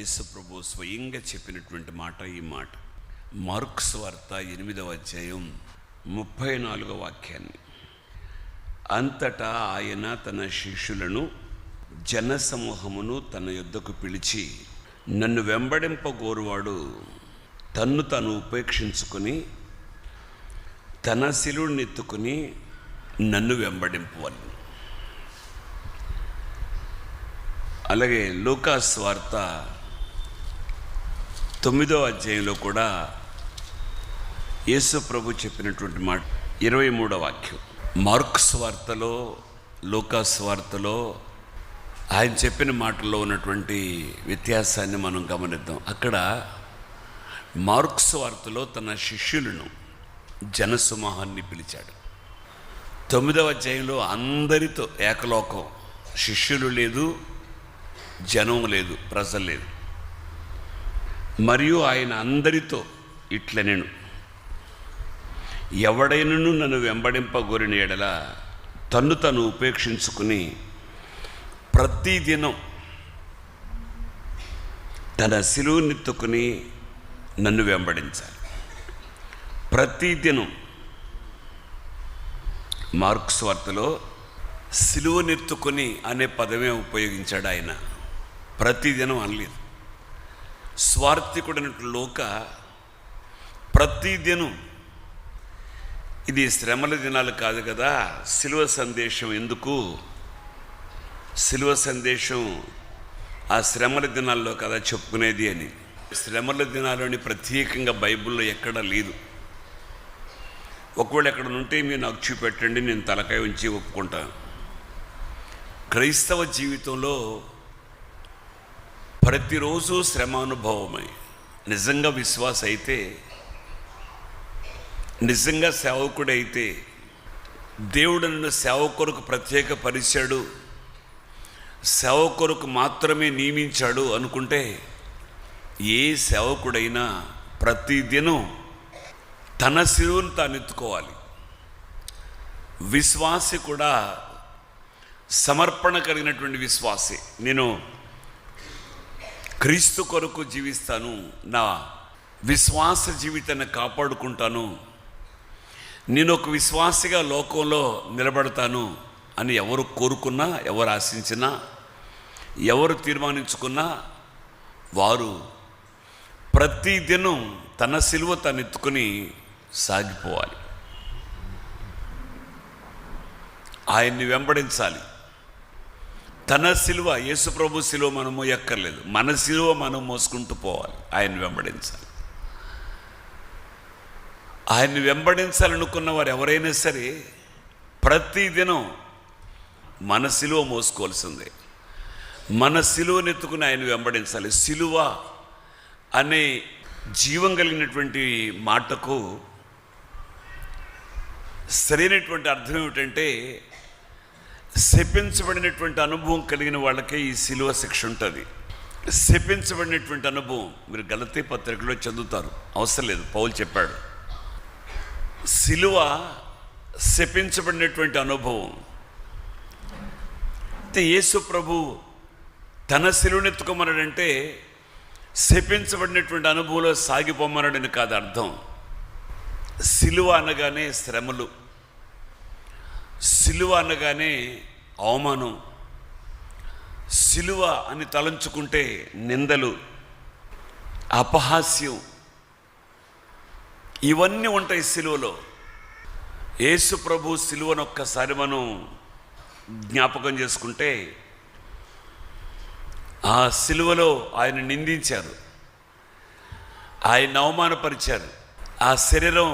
యేసు ప్రభు స్వయంగా చెప్పినటువంటి మాట ఈ మాట. మార్కు సువార్త 8వ అధ్యాయం 34వ వాక్యాన్ని. అంతటా ఆయన తన శిష్యులను జనసమూహమును తన యొద్దకు పిలిచి, నన్ను వెంబడింపగోరువాడు తన్ను తాను ఉపేక్షించుకొని తన శిలువను ఎత్తుకుని నన్ను వెంబడింపవలెను. అలాగే లూకా సువార్త 9వ అధ్యాయంలో కూడా యేసు ప్రభు చెప్పినటువంటి మాట 23వ వాక్యం. మార్కు సువార్తలో, లూకా సువార్తలో ఆయన చెప్పిన మాటల్లో ఉన్నటువంటి వ్యత్యాసాన్ని మనం గమనిద్దాం. అక్కడ మార్కు సువార్తలో తన శిష్యులను జనసమూహాన్ని పిలిచాడు. 9వ అధ్యాయంలో అందరితో ఏకలోకం, శిష్యులు లేదు, జనం లేదు, ప్రజలు లేదు. మరియు ఆయన అందరితో ఇట్లనెను, ఎవడైనను నన్ను వెంబడింపగోరిన ఎడల తన్ను తను ఉపేక్షించుకుని ప్రతిదినం తన శిలువనెత్తుకుని నన్ను వెంబడించాలి. ప్రతిదినం. మార్కు సువార్తలో శిలువనెత్తుకుని అనే పదమే ఉపయోగించాడు ఆయన, ప్రతిదినం అనలేదు. స్వార్థికుడైనటువంటి లోక ప్రతిదినం, ఇది శ్రమల దినాలు కాదు కదా, శిలువ సందేశం ఎందుకు? శిలువ సందేశం ఆ శ్రమల దినాల్లో కదా చెప్పుకునేది అని. శ్రమల దినాలని ప్రత్యేకంగా బైబిల్లో ఎక్కడా లేదు. ఒకవేళ ఎక్కడ ఉంటే మీరు నాకు చూపెట్టండి, నేను తలకాయ ఉంచి ఒప్పుకుంటాను. క్రైస్తవ జీవితంలో ప్రతిరోజు శ్రమానుభవమై నిజంగా విశ్వాస అయితే, నిజంగా సేవకుడైతే, దేవుడు నన్ను సేవ కొరకు ప్రత్యేక పరిచాడు, సేవ కొరకు మాత్రమే నియమించాడు అనుకుంటే, ఏ సేవకుడైనా ప్రతిదినం తన శిలువను తాను ఎత్తుకోవాలి. విశ్వాసి కూడా సమర్పణ కలిగినటువంటి విశ్వాసి. నేను క్రీస్తు కొరకు జీవిస్తాను, నా విశ్వాస జీవితాన్ని కాపాడుకుంటాను, నేను ఒక విశ్వాసిగా లోకంలో నిలబడతాను అని ఎవరు కోరుకున్నా, ఎవరు ఆశించినా, ఎవరు తీర్మానించుకున్నా వారు ప్రతిదినం తన శిలువ తను ఎత్తుకుని సాగిపోవాలి. ఆయన్ని వెంబడించాలి. తన శిలువ, యేసుప్రభు శిలువ మనం మోయక్కర్లేదు, మన శిలువ మనం మోసుకుంటూ పోవాలి. ఆయన్ని వెంబడించాలి. ఆయన్ని వెంబడించాలనుకున్న వారు ఎవరైనా సరే ప్రతిదినం మన శిలువ మోసుకోవాల్సిందే. మన శిలువను ఎత్తుకుని ఆయన వెంబడించాలి. శిలువ అనే జీవం కలిగినటువంటి మాటకు సరైనటువంటి అర్థం ఏమిటంటే, శపించబడినటువంటి అనుభవం కలిగిన వాళ్ళకే ఈ శిలువ శిక్ష ఉంటుంది. శపించబడినటువంటి అనుభవం మీరు గలతీ పత్రికలో చదువుతారు, అవసరం లేదు, పౌలు చెప్పాడు. శిలువ శపించబడినటువంటి అనుభవం. అయితే యేసు ప్రభు తన శిలువను ఎత్తుకోమన్నాడంటే శపించబడినటువంటి అనుభవంలో సాగిపోమన్నాడని కాదు అర్థం. శిలువ అనగానే శ్రమలు, శిలువ అనగానే అవమానం, శిలువ అని తలంచుకుంటే నిందలు, అపహాస్యం, ఇవన్నీ ఉంటాయి శిలువలో. యేసు ప్రభు శిలువను ఒక్కసారి మనం జ్ఞాపకం చేసుకుంటే, ఆ శిలువలో ఆయన నిందించారు, ఆయన అవమానపరిచారు. ఆ శరీరం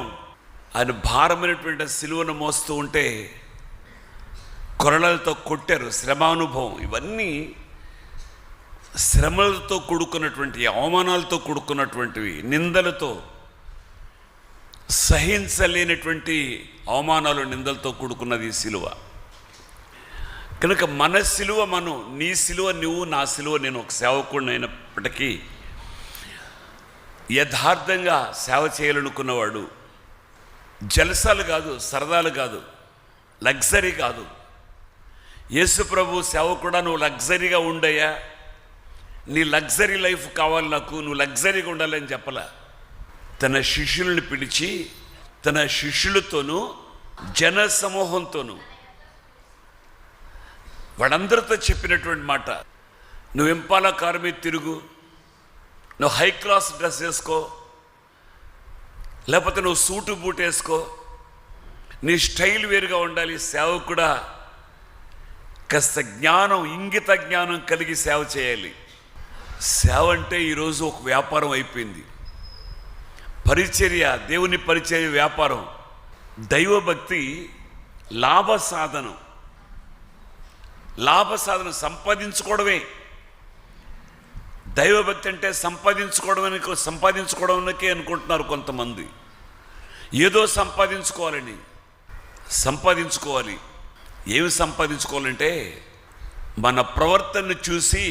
ఆయన భారమైనటువంటి శిలువను మోస్తూ ఉంటే కొరలతో కొట్టారు. శ్రమానుభవం, ఇవన్నీ శ్రమలతో కూడుకున్నటువంటి, అవమానాలతో కూడుకున్నటువంటివి, నిందలతో, సహించలేనటువంటి అవమానాలు, నిందలతో కూడుకున్నది ఈ శిలువ. కనుక మన శిలువ మనం, నీ శిలువ నువ్వు, నా శిలువ నేను. ఒక సేవకుడిని అయినప్పటికీ యథార్థంగా సేవ చేయాలనుకున్నవాడు, జలసాలు కాదు, సరదాలు కాదు, లగ్జరీ కాదు. యేసు ప్రభు సేవ కూడా నువ్వు లగ్జరీగా ఉండయ్యా, నీ లగ్జరీ లైఫ్ కావాలి నాకు, నువ్వు లగ్జరీగా ఉండాలని చెప్పలా. తన శిష్యుల్ని పిలిచి తన శిష్యులతోనూ జన సమూహంతోనూ వాళ్ళందరితో చెప్పినటువంటి మాట, నువ్వు ఎంపాల కారు మీద తిరుగు, నువ్వు హై క్లాస్ డ్రెస్ వేసుకో, లేకపోతే నువ్వు సూటు బూట్ వేసుకో, నీ స్టైల్ వేరుగా ఉండాలి. సేవ కూడా కాస్త జ్ఞానం, ఇంగిత జ్ఞానం కలిగి సేవ చేయాలి. సేవ అంటే ఈరోజు ఒక వ్యాపారం అయిపోయింది. పరిచర్య, దేవుని పరిచర్య వ్యాపారం. దైవభక్తి లాభ సాధనం. సంపాదించుకోవడమే. దైవభక్తి అంటే సంపాదించుకోవడానికే అనుకుంటున్నారు కొంతమంది. ఏదో సంపాదించుకోవాలి. ఏమి సంపాదించుకోవాలంటే మన ప్రవర్తనను చూసి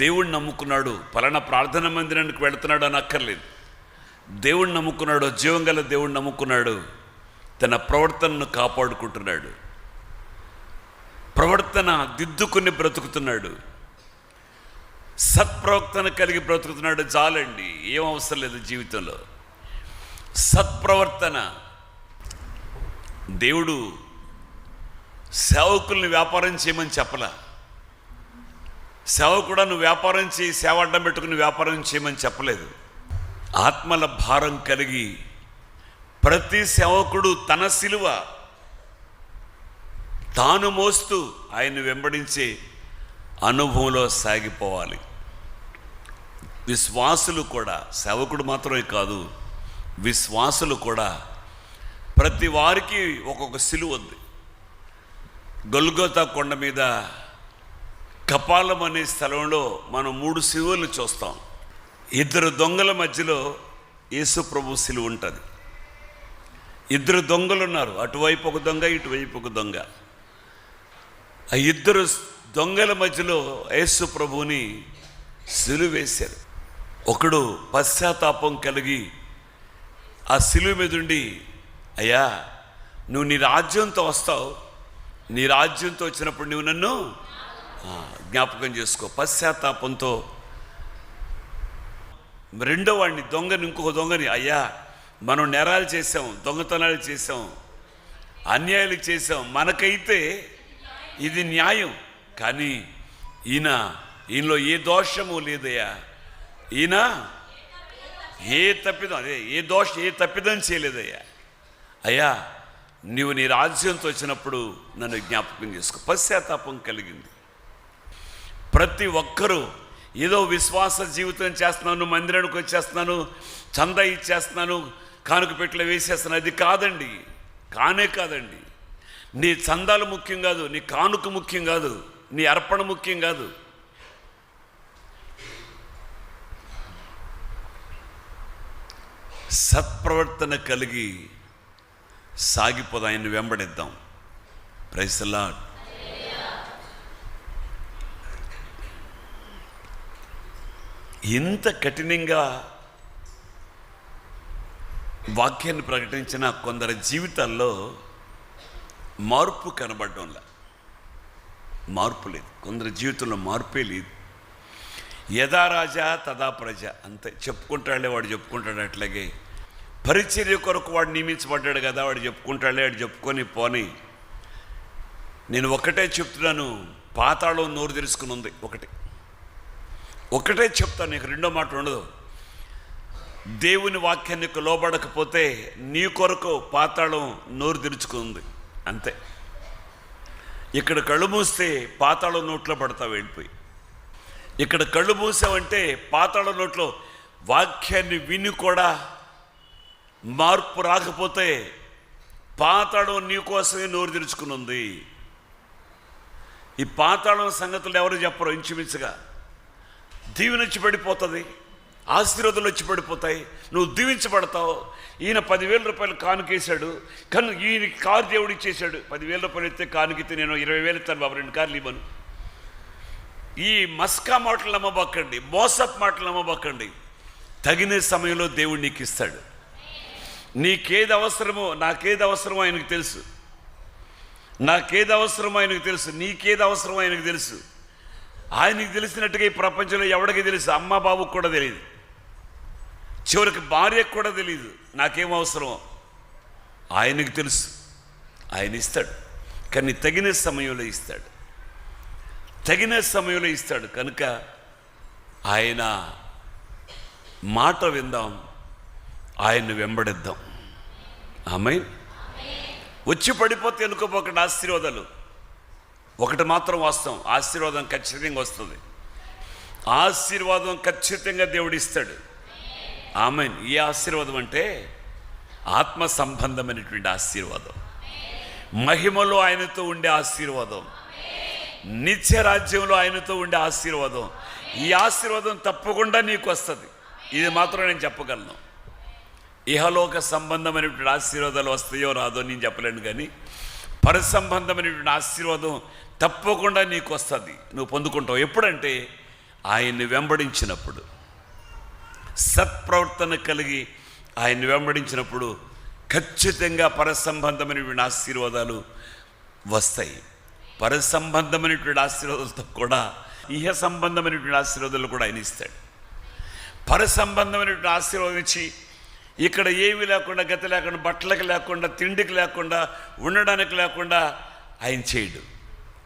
దేవుణ్ణి నమ్ముకున్నాడు, పలానా ప్రార్థన మందిరానికి వెళుతున్నాడు అని అక్కర్లేదు. దేవుణ్ణి నమ్ముకున్నాడు, జీవం గల దేవుణ్ణి నమ్ముకున్నాడు, తన ప్రవర్తనను కాపాడుకుంటున్నాడు, ప్రవర్తన దిద్దుకుని బ్రతుకుతున్నాడు, సత్ప్రవర్తన కలిగి బ్రతుకుతున్నాడు. చాలండి, ఏం అవసరం లేదు జీవితంలో. సత్ప్రవర్తన. దేవుడు సేవకుల్ని వ్యాపారం చేయమని చెప్పలా. సేవకుడా నువ్వు వ్యాపారం చేయి, సేవ అడ్డం పెట్టుకుని వ్యాపారం చేయమని చెప్పలేదు. ఆత్మల భారం కలిగి ప్రతి సేవకుడు తన సిలువ తాను మోస్తూ ఆయన్ని వెంబడించే అనుభవంలో సాగిపోవాలి. విశ్వాసులు కూడా, సేవకుడు మాత్రమే కాదు, విశ్వాసులు కూడా ప్రతి వారికి ఒక్కొక్క సిలువ ఉంది. గొల్గోతా కొండ మీద కపాలం అనే స్థలంలో మనం 3 సిలువలు చూస్తాం. 2 దొంగల మధ్యలో యేసు ప్రభు సిలువ ఉంటుంది. 2 దొంగలు ఉన్నారు, అటువైపు ఒక దొంగ, ఇటువైపు ఒక దొంగ. ఆ 2 దొంగల మధ్యలో యేసు ప్రభువుని సిలువ వేశారు. ఒకడు పశ్చాత్తాపం కలిగి ఆ సిలువ మీద ఉండి, అయ్యా నువ్వు నీ రాజ్యంతో వస్తావు, నీ రాజ్యంతో వచ్చినప్పుడు నువ్వు నన్ను జ్ఞాపకం చేసుకో. పశ్చాత్తాపంతో రెండో వాడిని, దొంగని, ఇంకొక దొంగని, అయ్యా మనం నేరాలు చేసాం, దొంగతనాలు చేసాం, అన్యాయాలు చేసాం, మనకైతే ఇది న్యాయం, కానీ ఈయనలో ఏ దోషము లేదయ్యా, ఈయన ఏ తప్పిదం చేయలేదయ్యా, అయ్యా నీవు నీ రాజ్యంతో వచ్చినప్పుడు నన్ను జ్ఞాపకం చేసుకో. పశ్చాత్తాపం కలిగింది. ప్రతి ఒక్కరూ ఏదో విశ్వాస జీవితం చేస్తున్నాను, మందిరానికి వచ్చేస్తున్నాను, చందా ఇచ్చేస్తున్నాను, కానుక పెట్టెలో వేసేస్తున్నాను, అది కాదండి, కాదండి. నీ చందాలు ముఖ్యం కాదు, నీ కానుక ముఖ్యం కాదు, నీ అర్పణ ముఖ్యం కాదు. సత్ప్రవర్తన కలిగి సాగిపోదా, ఆయన్ని వెంబడిద్దాం. Praise the lord. ఇంత కఠినంగా వాక్యాన్ని ప్రకటించిన కొందరి జీవితాల్లో మార్పు కనబడడంలా. మార్పు లేదు, కొందరి జీవితంలో మార్పే లేదు. యథా రాజా తదా ప్రజ, అంతే. చెప్పుకుంటాడే వాడు చెప్పుకుంటాడు. అట్లాగే పరిచర్య కొరకు వాడు నియమించబడ్డాడు కదా, వాడు చెప్పుకుంటాడే, వాడు చెప్పుకొని పోని. నేను ఒకటే చెప్తున్నాను, పాతాళం నోరు తెరుచుకుని ఉంది. ఒకటే చెప్తాను, నీకు రెండో మాట ఉండదు. దేవుని వాక్యానికి లోబడకపోతే నీ కొరకు పాతాళం నోరు తెరుచుకుంది, అంతే. ఇక్కడ కళ్ళు మూస్తే పాతాళం నోట్లో పడతావు వెళ్ళిపోయి. ఇక్కడ కళ్ళు మూసావంటే పాతాళం నోట్లో వాక్యాన్ని విని కూడా మార్పు రాకపోతే పాతాళం నీ కోసమే నోరు తెరుచుకుని ఉంది. ఈ పాతాళం సంగతులు ఎవరు చెప్పరు. ఇంచుమించుగా దీవెన వచ్చి పడిపోతుంది, ఆశీర్వాదాలు వచ్చి పడిపోతాయి, నువ్వు దీవించబడతావు. ఈయన 10,000 రూపాయలు కానుకేశాడు, కానీ ఈయన కారు దేవుడు ఇచ్చేశాడు. 10,000 రూపాయలు ఇస్తే కానుకితే నేను 20,000 ఇస్తాను బాబు, 2 కార్లు ఇవ్వను. ఈ మస్కా మాటలు నమ్మబక్కండి, మోసపు మాటలు నమ్మబక్కండి. తగిన సమయంలో దేవుడు నీకు ఇస్తాడు. నీకేది అవసరమో, నాకేది అవసరమో ఆయనకు తెలుసు, నాకేది అవసరమో ఆయనకు తెలుసు, నీకేది అవసరమో ఆయనకు తెలుసు. ఆయనకి తెలిసినట్టుగా ఈ ప్రపంచంలో ఎవరికి తెలుసు? అమ్మ బాబుకు కూడా తెలియదు, చివరికి భార్యకు కూడా తెలియదు నాకేం అవసరమో. ఆయనకు తెలుసు, ఆయన ఇస్తాడు. కానీ తగిన సమయంలో ఇస్తాడు, తగిన సమయంలో ఇస్తాడు. కనుక ఆయన మాట విందాం, ఆయన్ని వెంబడిద్దాం. ఆమేన్. వచ్చి పడిపోతే ఎన్నుకోపోకండి ఆశీర్వాదాలు. ఒకటి మాత్రం వాస్తవం, ఆశీర్వాదం ఖచ్చితంగా వస్తుంది. ఆశీర్వాదం ఖచ్చితంగా దేవుడు ఇస్తాడు. ఆమేన్. ఈ ఆశీర్వాదం అంటే ఆత్మ సంబంధమైనటువంటి ఆశీర్వాదం, మహిమలో ఆయనతో ఉండే ఆశీర్వాదం, నిత్య రాజ్యంలో ఆయనతో ఉండే ఆశీర్వాదం. ఈ ఆశీర్వాదం తప్పకుండా నీకు వస్తుంది. ఇది మాత్రం నేను చెప్పగలను. ఇహలోక సంబంధమైనటువంటి ఆశీర్వాదాలు వస్తాయో రాదో నేను చెప్పలేను, కానీ పరసంబంధమైనటువంటి ఆశీర్వాదం తప్పకుండా నీకు వస్తుంది, నువ్వు పొందుకుంటావు. ఎప్పుడంటే ఆయన్ని వెంబడించినప్పుడు, సత్ప్రవర్తన కలిగి ఆయన్ని వెంబడించినప్పుడు ఖచ్చితంగా పరసంబంధమైనటువంటి ఆశీర్వాదాలు వస్తాయి. పరసంబంధమైనటువంటి ఆశీర్వాదాలతో కూడా ఇహ సంబంధమైనటువంటి ఆశీర్వాదాలు కూడా ఆయన ఇస్తాడు. పరసంబంధమైనటువంటి ఆశీర్వాదం ఇచ్చి ఇక్కడ ఏమీ లేకుండా, గతి లేకుండా, బట్టలకు లేకుండా, తిండికి లేకుండా, ఉండడానికి లేకుండా ఆయన చేయడు.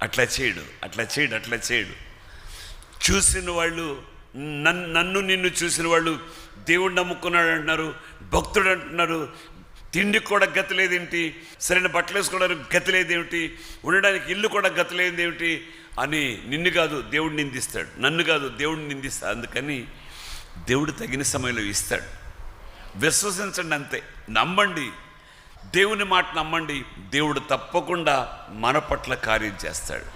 అట్లా చేయడు, అట్లా చేయడు, అట్లా చేయడు. చూసిన వాళ్ళు, నన్ను నిన్ను చూసిన వాళ్ళు దేవుడు నమ్ముకున్నాడు అంటున్నారు, భక్తుడు అంటున్నారు. తిండికి కూడా గతి లేదేమిటి, సరైన బట్టలు వేసుకోవడానికి గతి లేదేమిటి, ఉండడానికి ఇల్లు కూడా గతి లేదేమిటి అని నిన్ను కాదు దేవుడు నిందిస్తాడు, నన్ను కాదు దేవుడిని నిందిస్తాడు. అందుకని దేవుడు తగిన సమయంలో ఇస్తాడు. విశ్వసించండి, అంతే. నమ్మండి, దేవుని మాట నమ్మండి. దేవుడు తప్పకుండా మన పట్ల కార్యం చేస్తాడు.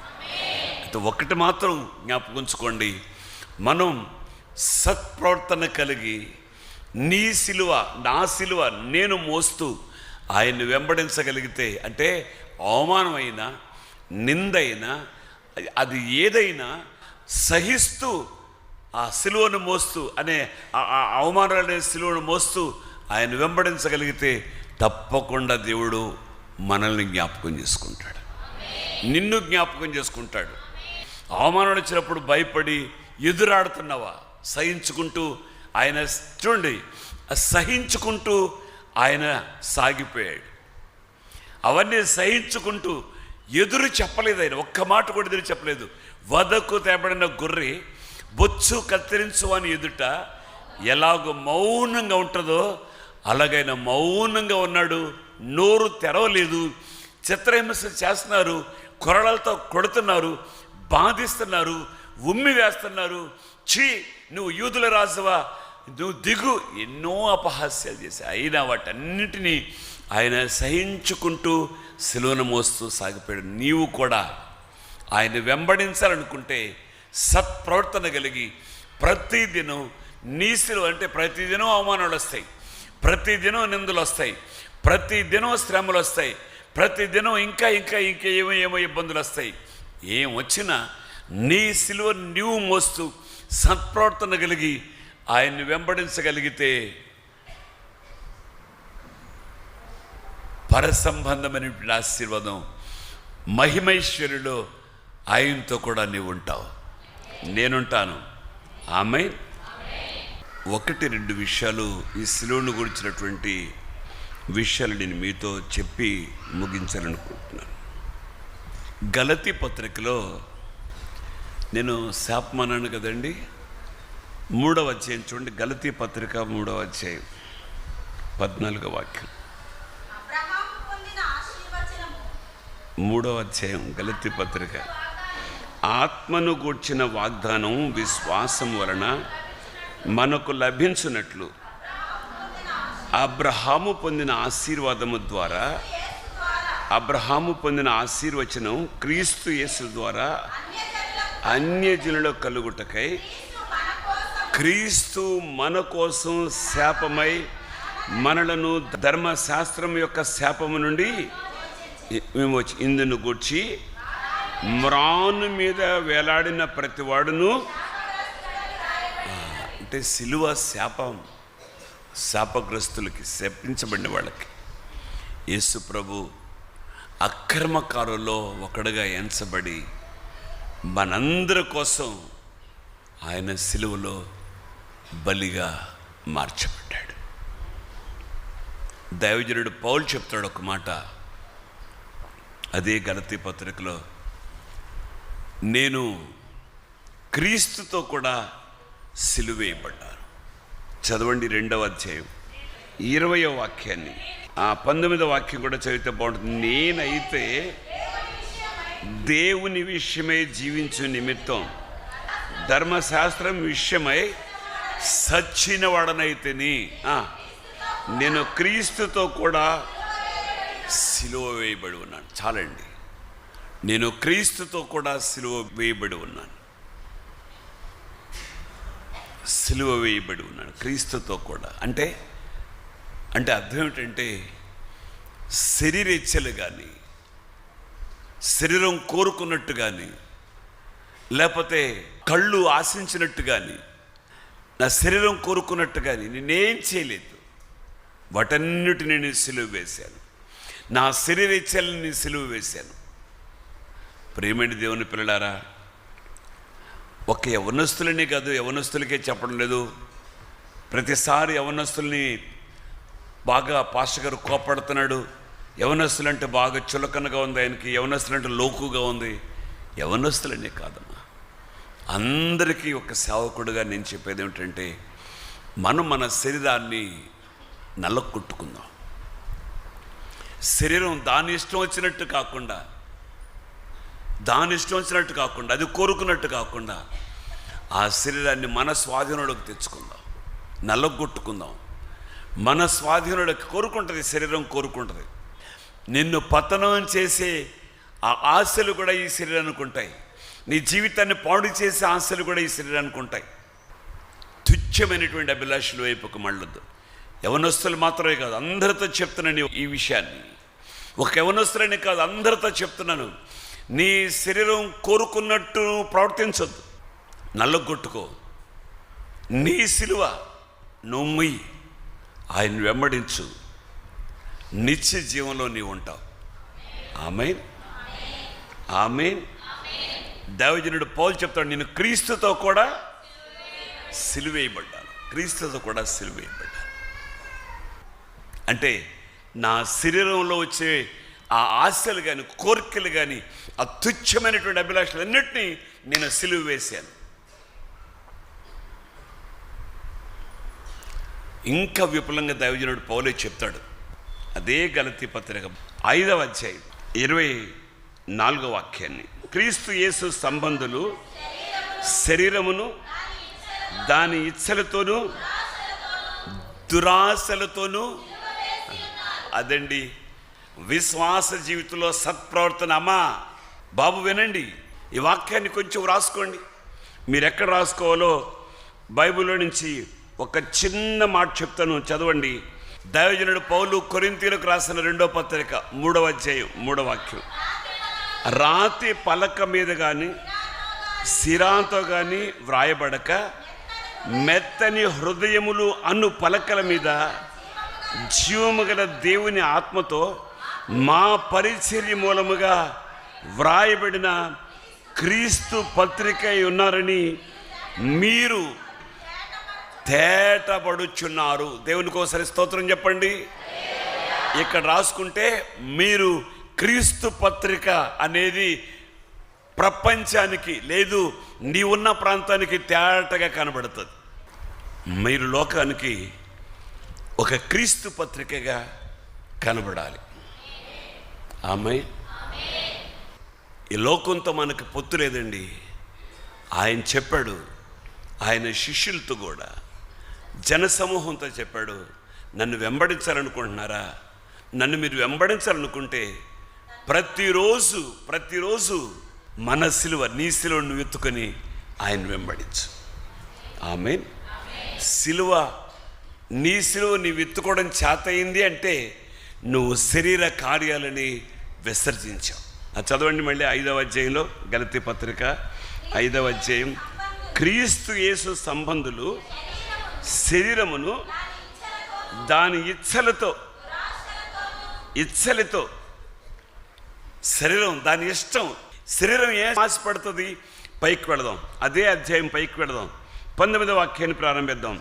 అయితే ఒకటి మాత్రం జ్ఞాపకంచుకోండి, మనం సత్ప్రవర్తన కలిగి నీ సిలువ, నా సిలువ నేను మోస్తూ ఆయన్ని వెంబడించగలిగితే, అంటే అవమానమైనా, నిందైనా, అది ఏదైనా సహిస్తూ ఆ సిలువను మోస్తూ అనే ఆ అవమానాలనే సిలువను మోస్తూ ఆయన వెంబడించగలిగితే తప్పకుండా దేవుడు మనల్ని జ్ఞాపకం చేసుకుంటాడు, నిన్ను జ్ఞాపకం చేసుకుంటాడు. అవమానం వచ్చినప్పుడు భయపడి ఎదురాడుతున్నావా? సహించుకుంటూ ఆయన, చూడండి, సహించుకుంటూ ఆయన సాగిపోయాడు. అవన్నీ సహించుకుంటూ ఎదురు చెప్పలేదు ఆయన, ఒక్క మాట కూడా ఎదురు చెప్పలేదు. వదకు తేబడిన గొర్రె బొచ్చు కత్తిరించు అని ఎదుట ఎలాగో మౌనంగా ఉంటుందో అలాగైనా మౌనంగా ఉన్నాడు. నోరు తెరవలేదు. చిత్రహింస చేస్తున్నారు, కొరడాలతో కొడుతున్నారు, బాధిస్తున్నారు, ఉమ్మి వేస్తున్నారు. ఛీ, నువ్వు యూదుల రాజువా, నువ్వు దిగు, ఎన్నో అపహాస్యాలు చేశాయి. అయినా వాటన్నిటినీ ఆయన సహించుకుంటూ సిలువను మోస్తూ సాగిపోయాడు. నీవు కూడా ఆయన వెంబడించాలనుకుంటే సత్ప్రవర్తన కలిగి ప్రతిదినం నీ సిలువ, అంటే ప్రతిదినం అవమానాలు వస్తాయి, ప్రతిదినం నిందలు వస్తాయి, ప్రతిదినం శ్రమలు వస్తాయి, ప్రతిదినం ఇంకా ఇంకా ఇంకా ఏమో ఇబ్బందులు వస్తాయి. ఏం వచ్చినా నీ సిలువ నీవు మోస్తూ సత్ప్రవర్తన కలిగి ఆయన్ని వెంబడించగలిగితే పరసంబంధమైనటువంటి ఆశీర్వాదం, మహిమైశ్వర్యులో ఆయనతో కూడా నీవు ఉంటావు, నేనుంటాను. ఆమేన్. ఒకటి రెండు విషయాలు, ఈ సిలువను గురించినటువంటి విషయాలు నేను మీతో చెప్పి ముగించాలనుకుంటున్నాను. గలతీ పత్రికలో నేను శాపమన్నాను కదండి, 3వ అధ్యాయం చూడండి. గలతీ పత్రిక 3వ అధ్యాయం 14వ వాక్యం. 3వ అధ్యాయం గలతీ పత్రిక. ఆత్మను గూర్చిన వాగ్దానం విశ్వాసం వలన మనకు లభించున్నట్లు అబ్రహాము పొందిన ఆశీర్వాదము ద్వారా, అబ్రహాము పొందిన ఆశీర్వచనం క్రీస్తు యేసు ద్వారా అన్యజనుల కలుగుటకై క్రీస్తు మన కోసం శాపమై మనలను ధర్మశాస్త్రం యొక్క శాపము నుండి మేము వచ్చి ఇందును గూర్చి మ్రాను మీద వేలాడిన ప్రతివాడును, అంటే సిలువ శాపం, శాపగ్రస్తులకి, శపించబడిన వాళ్ళకి. యేసు ప్రభు అక్రమకారుల్లో ఒకడుగా ఎంచబడి మనందరి కోసం ఆయన సిలువలో బలిగా మార్చబడ్డాడు. దైవజనుడు పౌలు చెప్తాడు ఒక మాట, అదే గలతీ పత్రికలో, నేను క్రీస్తుతో కూడా సిలువేయబడ్డాను. చదవండి 2వ అధ్యాయం 20వ వాక్యాన్ని. 19వ వాక్యం కూడా చదివితే బాగుంటుంది. నేనైతే దేవుని విషయమై జీవించు నిమిత్తం ధర్మశాస్త్రం విషయమై సచ్చిన వాడనైతేని నేను క్రీస్తుతో కూడా సిలువ వేయబడి ఉన్నాను. చాలండి, నేను క్రీస్తుతో కూడా సిలువ వేయబడి ఉన్నాను. సిలువ వేయబడి ఉన్నాను క్రీస్తుతో కూడా. అంటే అర్థం ఏమిటంటే, శరీరేచ్ఛలు కానీ, శరీరం కోరుకున్నట్టు కానీ, లేకపోతే కళ్ళు ఆశించినట్టు కానీ, నా శరీరం కోరుకున్నట్టు కానీ నేనేం చేయలేదు. వాటన్నిటిని నేను సిలువ వేశాను. నా శరీరేచ్ఛలను నేను సిలువ వేశాను. ప్రియమైన దేవుని పిల్లలారా, ఒక యవనస్తులనే కాదు, యవనస్తులకే చెప్పడం లేదు. ప్రతిసారి యవనస్తుల్ని బాగా పాస్టర్ గారు కోపడుతున్నాడు. యవనస్తులంటే బాగా చులకనగా ఉంది ఆయనకి, యవనస్తులంటే లోకుగా ఉంది. యవనస్తులనే కాదమ్మా, అందరికీ ఒక సేవకుడుగా నేను చెప్పేది ఏమిటంటే, మనం మన శరీరాన్ని నల్లకొట్టుకుందాం. శరీరం దాని ఇష్టం వచ్చినట్టు కాకుండా, అది కోరుకున్నట్టు కాకుండా, ఆ శరీరాన్ని మన స్వాధీనంలోకి తెచ్చుకుందాం, నల్లగొట్టుకుందాం. మన స్వాధీనంలోకి కోరుకుంటుంది, శరీరం కోరుకుంటుంది. నిన్ను పతనం చేసే ఆ ఆశలు కూడా ఈ శరీరానికి ఉంటాయి. నీ జీవితాన్ని పాడు చేసే ఆశలు కూడా ఈ శరీరానికి ఉంటాయి. తుచ్చమైనటువంటి అభిలాషల వైపుకు మళ్ళొద్దు. యవనస్తులు మాత్రమే కాదు, అందరితో చెప్తున్నాను ఈ విషయాన్ని. ఒక యవనస్తులని కాదు, అందరితో చెప్తున్నాను. నీ శరీరం కోరుకున్నట్టు ప్రవర్తించొద్దు, నల్లగొట్టుకో. నీ సిలువ నొమ్మి ఆయన వెంబడించు, నిత్య జీవంలో నీవు ఉంటావు. ఆమేన్, ఆమేన్. దైవజనుడు పౌలు చెప్తాడు, నేను క్రీస్తుతో కూడా సిలువేయబడ్డాను. క్రీస్తుతో కూడా సిలువేయబడ్డాను అంటే, నా శరీరంలో వచ్చే ఆ ఆశలు కానీ, కోరికలు కానీ, ఆ తుచ్చమైనటువంటి అభిలాషలు అన్నిటినీ నేను సిలువ వేశాను. ఇంకా విపులంగా దైవజనుడు పౌలే చెప్తాడు. అదే గలతీ పత్రిక 5వ అధ్యాయం 24వ వాక్యాన్ని. క్రీస్తు యేసు సంబంధులు శరీరమును దాని ఇచ్చలతోనూ దురాశలతోనూ, అదండి విశ్వాస జీవితంలో సత్ప్రవర్తన. అమ్మా బాబు వినండి, ఈ వాక్యాన్ని కొంచెం రాసుకోండి. మీరు ఎక్కడ రాసుకోవాలో బైబిల్లో నుంచి ఒక చిన్న మాట చెప్తాను, చదవండి. దైవజనుడు పౌలు కొరింథీయులకు రాసిన 2వ పత్రిక 3వ అధ్యాయం 3వ వాక్యం. రాతి పలక మీద కానీ సిరాతో కానీ వ్రాయబడక మెత్తని హృదయములు అను పలకల మీద జీవము గల దేవుని ఆత్మతో మా పరిచర్య మూలముగా వ్రాయబడిన క్రీస్తు పత్రిక ఉన్నారని మీరు తేటపడుచున్నారు. దేవునికి ఒకసారి స్తోత్రం చెప్పండి. ఇక్కడ రాసుకుంటే మీరు క్రీస్తు పత్రిక అనేది ప్రపంచానికి, లేదు నీ ఉన్న ప్రాంతానికి తేటగా కనబడుతుంది. మీరు లోకానికి ఒక క్రీస్తు పత్రికగా కనబడాలి. ఆమేన్. ఈ లోకంతో మనకు పొత్తు లేదండి. ఆయన చెప్పాడు, ఆయన శిష్యులతో కూడా జనసమూహంతో చెప్పాడు, నన్ను వెంబడించాలనుకుంటున్నారా? నన్ను మీరు వెంబడించాలనుకుంటే ప్రతిరోజు మన సిలువ, నీ సిలువను ఎత్తుకొని ఆయన వెంబడించు. ఆమేన్. సిలువ, నీ సిలువ నీవు ఎత్తుకోవడం చేతయింది అంటే నువ్వు శరీర కార్యాలని విసర్జించావు. చదవండి మళ్ళీ 5వ అధ్యాయంలో, గలతీ పత్రిక 5వ అధ్యాయం. క్రీస్తు యేసు సంబంధులు శరీరమును దాని ఇచ్చలతో, శరీరం దాని ఇష్టం, శరీరం ఏ ఆశపడుతుంది? పైకి వెళదాం, అదే అధ్యాయం పైకి వెళదాం, 19వ వాక్యాన్ని ప్రారంభిద్దాం.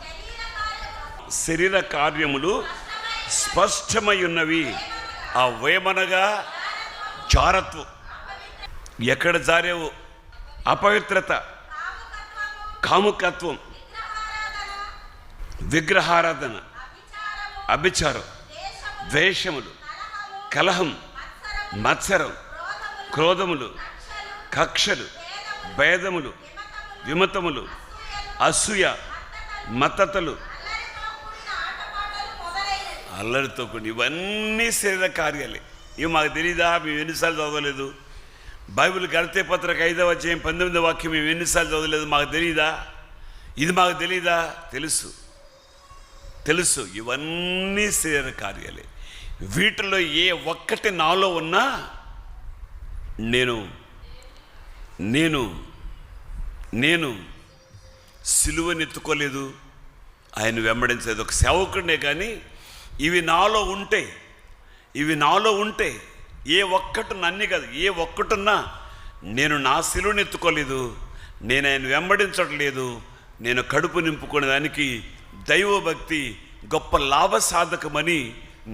శరీర కార్యములు స్పష్టమై ఉన్నవి, అవేమనగా జారత్వం. ఎక్కడ జారేవు? అపవిత్రత, కాముకత్వం, విగ్రహారాధన, అభిచారం, ద్వేషములు, కలహం, మత్సరం, క్రోధములు, కక్షలు, భేదములు, విమతములు, అసూయ, మత్తతలు, అల్లరితో కూడి ఇవన్నీ శరీర కార్యాలే. ఇవి మాకు తెలీదా? మేము ఎన్నిసార్లు చదవలేదు? బైబిల్ గలతీ పత్రిక 5వ అధ్యాయం 19వ వాక్యం మేము ఎన్నిసార్లు చదవలేదు? మాకు తెలీదా? ఇది మాకు తెలీదా? తెలుసు తెలుసు. ఇవన్నీ శరీర కార్యాలే. వీటిలో ఏ ఒక్కటి నాలో ఉన్నా నేను నేను నేను సిలువనెత్తుకోలేదు, ఆయన వెంబడించలేదు. ఒక సేవకుడినే. కానీ ఇవి నాలో ఉంటే ఏ ఒక్కటి అన్ని కాదు, ఏ ఒక్కటున్నా నేను నా సిలువనెత్తుకోలేదు, నేను ఆయన వెంబడించట్లేదు, నేను కడుపు నింపుకునే దానికి దైవభక్తి గొప్ప లాభసాధకమని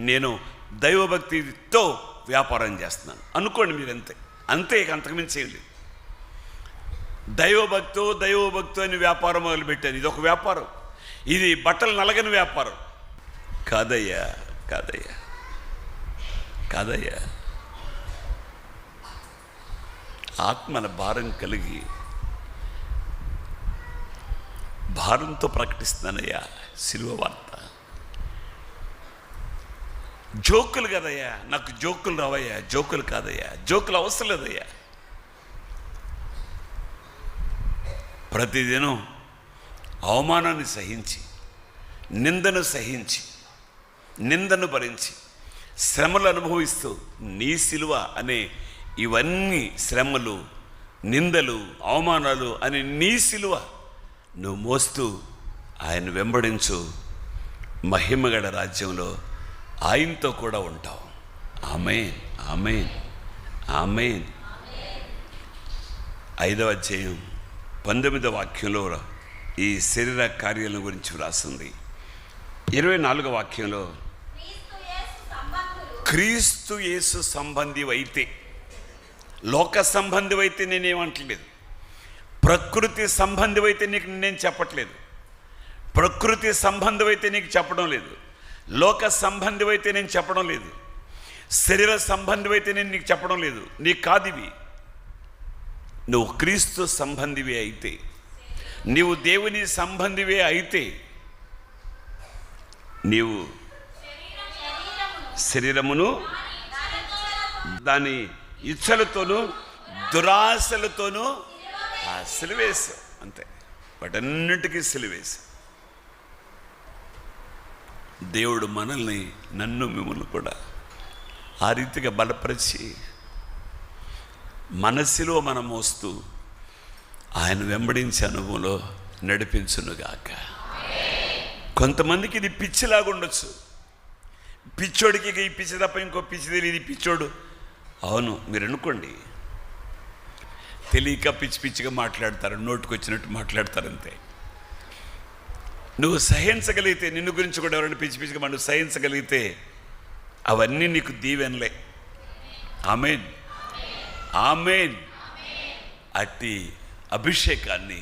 నేను దైవభక్తితో వ్యాపారం చేస్తున్నాను అనుకోండి. మీరు అంతే అంతకుమించి ఏం లేదు. దైవభక్తో అని వ్యాపారం మొదలుపెట్టాను. ఇది ఒక వ్యాపారం. ఇది బట్టలు నలగని వ్యాపారం కాదయ్యా. ఆత్మల భారం కలిగి భారంతో ప్రకటిస్తున్నానయ్యా సిలువ వార్త. జోకులు కదయ్యా, నాకు జోకులు రావయ్యా, జోకులు కాదయ్యా, జోకులు అవసరం లేదయ్యా. ప్రతిదినం అవమానాన్ని సహించి, నిందను భరించి, శ్రమలు అనుభవిస్తూ నీ సిలువ అనే ఇవన్నీ శ్రమలు, నిందలు, అవమానాలు అని నీ సిలువ నువ్వు మోస్తూ ఆయన వెంబడించు. మహిమగడ రాజ్యంలో ఆయనతో కూడా ఉంటావు. ఆమేన్, ఆమేన్, ఆమేన్. 5వ అధ్యాయం 19వ వాక్యంలో ఈ శరీర కార్యాల గురించి వ్రాసింది. 24వ వాక్యంలో క్రీస్తు యేసు సంబంధివైతే, లోక సంబంధివైతే నేనేమంటలేదు, ప్రకృతి సంబంధివైతే నీకు నేను చెప్పట్లేదు, ప్రకృతి సంబంధివైతే నీకు చెప్పడం లేదు, లోక సంబంధివైతే నేను చెప్పడం లేదు, శరీర సంబంధివైతే నేను నీకు చెప్పడం లేదు. నీకు కాదివి. నువ్వు క్రీస్తు సంబంధివే అయితే, నీవు దేవుని సంబంధివే అయితే, నీవు శరీరమును దాని ఇచ్చలతోనూ దురాశలతోనూ సిలువేసు. అంతే, వాటన్నిటికీ సిలువేసు. దేవుడు మనల్ని, మిమ్మల్ని కూడా ఆ రీతిగా బలపరిచి మనసులో మనం మోస్తూ ఆయన వెంబడించే అనుభవంలో నడిపించునుగాక. కొంతమందికి ఇది పిచ్చిలాగా ఉండొచ్చు. పిచ్చోడికి ఈ పిచ్చి తప్ప ఇంకో పిచ్చి తెలియదు, పిచ్చోడు. అవును, మీరు అనుకోండి, తెలియక పిచ్చిగా మాట్లాడతారు, నోటుకొచ్చినట్టు మాట్లాడతారు, అంతే. నువ్వు సహించగలిగితే, నిన్ను గురించి కూడా ఎవరైనా పిచ్చిగా నువ్వు సహించగలిగితే అవన్నీ నీకు దీవెనలే. ఆమేన్, ఆమేన్. అట్టి అభిషేకాన్ని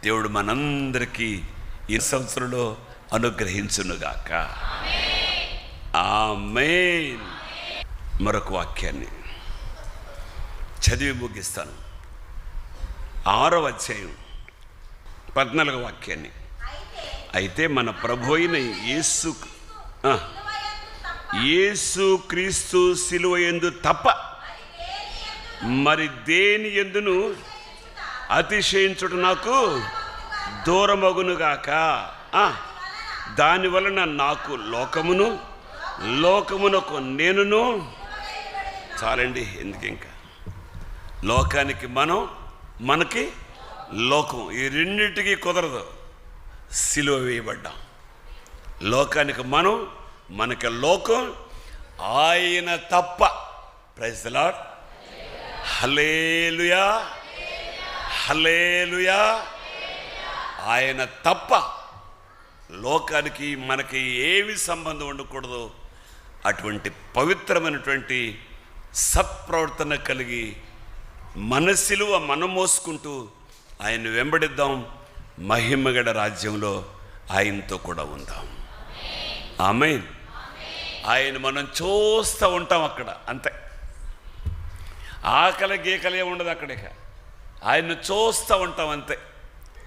దేవుడు మనందరికీ ఈ సంవత్సరంలో అనుగ్రహించునుగాక. ఆమేన్. మరొక వాక్యాన్ని చదివి ముగిస్తాను. 6వ అధ్యాయం 14వ వాక్యాన్ని. అయితే మన ప్రభు అయిన యేసు క్రీస్తు సిలువ యందు తప్ప మరి దేని యందును అతిశయించుట నాకు దూరమగునుగాక. దాని వలన నాకు లోకమునకు నేనును. చాలండి, ఎందుకు ఇంకా లోకానికి మనకి లోకం, ఈ రెండింటికి కుదరదు. సిలువ వేయబడ్డాం. లోకానికి మనకి లోకం ఆయన తప్ప. Praise the lord. Hallelujah, hallelujah. ఆయన తప్ప లోకానికి మనకి ఏమి సంబంధం ఉండకూడదు. అటువంటి పవిత్రమైనటువంటి సత్ప్రవర్తన కలిగి మన సిలువ మనం మోసుకుంటూ ఆయన వెంబడిద్దాం. మహిమగడ రాజ్యంలో ఆయనతో కూడా ఉందాం. ఆమేన్. ఆయన మనం చూస్తూ ఉంటాం అక్కడ, అంతే. ఆకలి గీకలే ఉండదు అక్కడిక. ఆయన్ని చూస్తూ ఉంటాం, అంతే.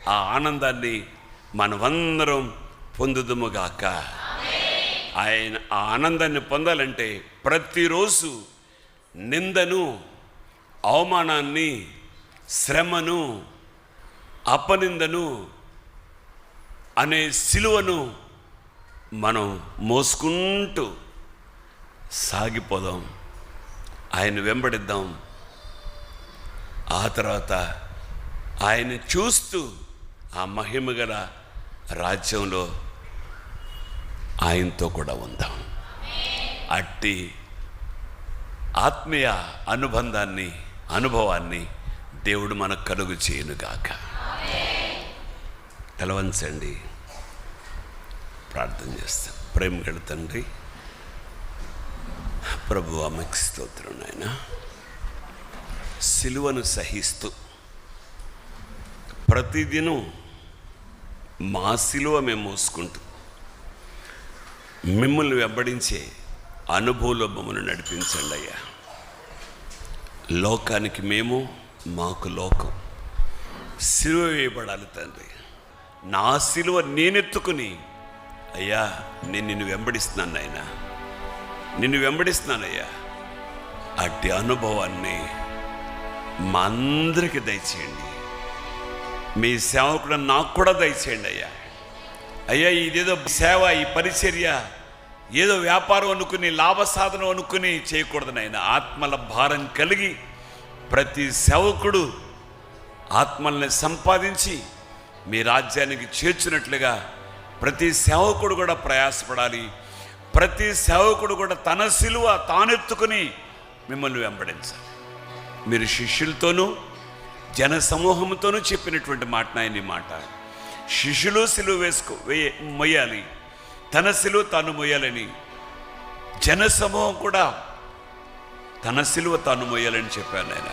ఆ ఆనందాన్ని మనమందరం పొందుదుముగాక. ఆయన ఆ ఆనందాన్ని పొందాలంటే ప్రతిరోజు నిందను, అవమానాన్ని, శ్రమను, అపనిందను అనే సిలువను మనం మోసుకుంటూ సాగిపోదాం. ఆయన వెంబడిద్దాం. ఆ తర్వాత ఆయన చూస్తూ ఆ మహిమగల రాజ్యంలో ఆయనతో కూడా ఉందాం. అట్టి ఆత్మీయ అనుభవాన్ని దేవుడు మనకు కలుగు చేయనుగాక. తలవంచండి, ప్రార్థన చేస్తాం. ప్రేమగల తండ్రి, ప్రభువా మీకు స్తోత్రం నాయనా. సిలువను సహిస్తూ ప్రతిదినం మా సిలువ మేము మోసుకుంటూ మిమ్మల్ని వెంబడించే అనుభవంలో మమ్మల్ని నడిపించండి అయ్యా. లోకానికి మేము, మాకు లోకం. సిలువ వేయబడాలి తండ్రి. నా సిలువ నేనెత్తుకుని అయ్యా నేను నిన్ను వెంబడిస్తున్నాను నాయనా, నిన్ను వెంబడిస్తున్నానయ్యా. అట్టి అనుభవాన్ని మా అందరికీ దయచేయండి. మీ సేవకుడు నాకు కూడా దయచేయండి అయ్యా. అయ్యా ఇదేదో సేవ, ఈ పరిచర్య ఏదో వ్యాపారం అనుకుని, లాభ సాధనం అనుకుని చేయకూడదు నాయనా. ఆత్మల భారం కలిగి ప్రతి సేవకుడు ఆత్మల్ని సంపాదించి మీ రాజ్యానికి చేర్చినట్లుగా ప్రతి సేవకుడు కూడా ప్రయాసపడాలి. ప్రతి సేవకుడు కూడా తన సిలువ తానెత్తుకుని మిమ్మల్ని వెంబడించాలి. మీరు శిష్యులతోనూ జన సమూహంతోనూ చెప్పినటువంటి మాట నాయన. ఈ మాట శిష్యులు సిలువ మొయ్యాలి, తన సిలువ తాను మొయ్యాలని, జన సమూహం కూడా తన సిలువ తాను మొయ్యాలని చెప్పాను ఆయన.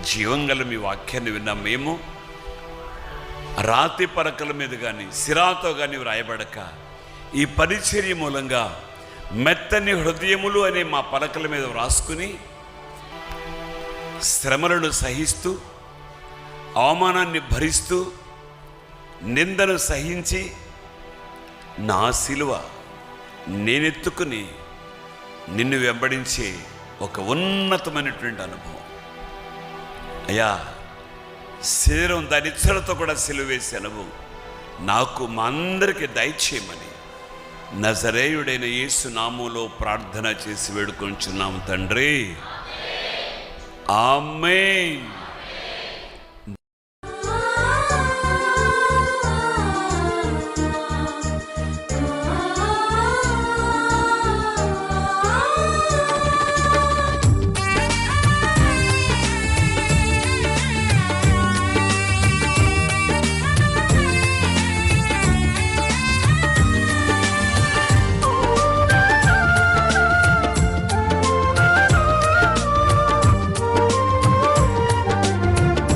జీవంగల మీ వాక్యాన్ని విన్నా మేము రాతి పరకల మీద కానీ సిరాతో కానీ వ్రాయబడక ఈ పరిచర్య మూలంగా మెత్తని హృదయములు అనే మా పలకల మీద వ్రాసుకుని శ్రమలను సహిస్తూ, అవమానాన్ని భరిస్తూ, నిందను సహించి నా సిలువ నేనెత్తుకుని నిన్ను వెంబడించే ఒక ఉన్నతమైనటువంటి అనుభవం అయ్యా. శరీరం దాని ఇచ్చలతో కూడా సిలువ వేసే అనుభవం నాకు మా అందరికీ దయచేయమని నజరేయుడైన యేసు నామములో ప్రార్థన చేసి వేడుకొంచున్నాము తండ్రి. ఆమేన్.